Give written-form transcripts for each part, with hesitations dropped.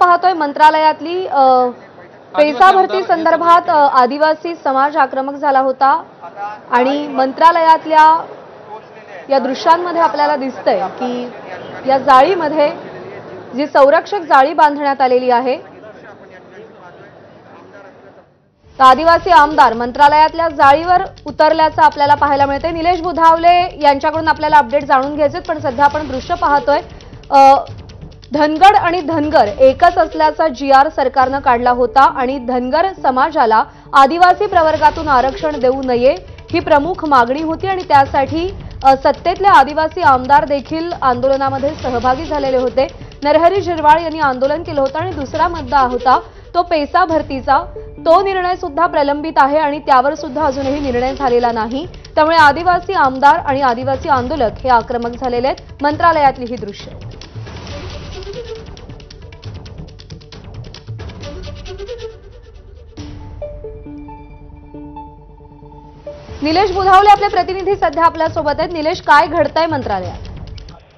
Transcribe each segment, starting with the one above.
पाहतोय मंत्रालयातली पैसा भरती संदर्भात आदिवासी समाज आक्रमक झाला होता आणि मंत्रालयातल्या या दृश्यांमध्ये आपल्याला दिसतंय की या जाळीमध्ये जी संरक्षक जाळी बांधण्यात आलेली आहे, आदिवासी आमदार मंत्रालयातल्या जाळीवर उतरल्याचं आपल्याला पाहायला मिळतंय। निलेश बुधावले यांच्याकडून आपल्याला अपडेट जाणून घ्यायचे, पण सध्या आपण दृश्य पाहतोय धनगड आणि धनगर एकच असल्याचा GR सरकारनं काढला होता आणि धनगर समाजाला आदिवासी प्रवर्गातून आरक्षण देऊ नये ही प्रमुख मागणी होती आणि त्यासाठी सत्तेतले आदिवासी आमदार देखील आंदोलनामध्ये सहभागी झालेले होते। नरहरी झिरवाळ यांनी आंदोलन केलं होतं आणि दुसरा मुद्दा होता तो पैसा भरतीचा। तो निर्णय सुद्धा प्रलंबित आहे आणि त्यावर सुद्धा अजूनही निर्णय झालेला नाही। त्यामुळे आदिवासी आमदार आणि आदिवासी आंदोलक हे आक्रमक झालेले आहेत। मंत्रालयातली ही दृश्य निलेश बुधावले आपले प्रतिनिधी सध्या आपल्या सोबत आहेत। निलेश, काय घडतंय मंत्रालयात?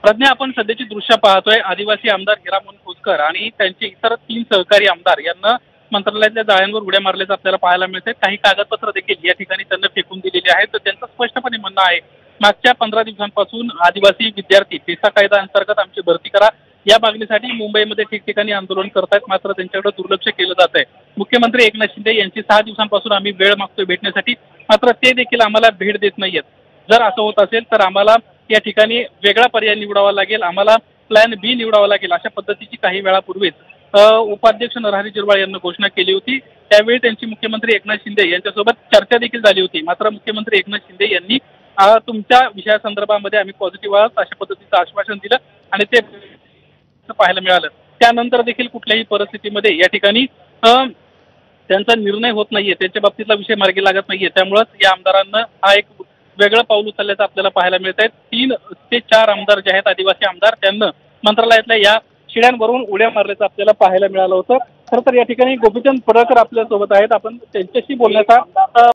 प्रज्ञा, आपण सध्याची दृश्य पाहतोय। आदिवासी आमदार हिरामन खोतकर आणि त्यांचे इतर 3 सहकारी आमदार यांना मंत्रालयातल्या जाळ्यांवर उड्या मारल्याचं आपल्याला पाहायला मिळतंय। काही कागदपत्र देखील या ठिकाणी त्यांना फेकून दिलेली आहेत। तर त्यांचं स्पष्टपणे म्हणणं आहे, मागच्या 15 दिवसांपासून आदिवासी विद्यार्थी पेसा कायदा अंतर्गत आमची भरती करा या मागणीसाठी मुंबईमध्ये ठिकठिकाणी आंदोलन करतायत, मात्र त्यांच्याकडे दुर्लक्ष केलं जात आहे। मुख्यमंत्री एकनाथ शिंदे यांची 6 दिवसांपासून आम्ही वेळ मागतोय भेटण्यासाठी, मात्र ते देखील आम्हाला भेट देत नाहीयेत। जर असं होत असेल तर आम्हाला या ठिकाणी वेगळा पर्याय निवडावा लागेल, आम्हाला प्लॅन B निवडावा लागेल, अशा पद्धतीची काही वेळापूर्वीच उपाध्यक्ष नरहरी झिरवाळ यांनी घोषणा केली होती। त्यावेळी त्यांची मुख्यमंत्री एकनाथ शिंदे यांच्यासोबत चर्चा देखील झाली होती, मात्र मुख्यमंत्री एकनाथ शिंदे यांनी तुमच्या विषयासंदर्भामध्ये आम्ही पॉझिटिव्ह आहोत अशा पद्धतीचं आश्वासन दिलं आणि ते पाहायला मिळालं। त्यानंतर देखील कुठल्याही परिस्थितीमध्ये या ठिकाणी त्यांचा निर्णय होत नाहीये, त्यांच्या बाबतीतला विषय मार्गी लागत नाहीये। त्यामुळेच या आमदारांना हा एक वेगळं पाऊल उचलल्याचं आपल्याला पाहायला मिळत आहे। 3 ते 4 आमदार जे आहेत आदिवासी आमदार त्यांना मंत्रालयातल्या या शिड्यांवरून उड्या मारल्याचं आपल्याला पाहायला मिळालं होतं। खरं तर या ठिकाणी गोपीचंद पडळकर आपल्या सोबत आहेत, आपण त्यांच्याशी बोलण्याचा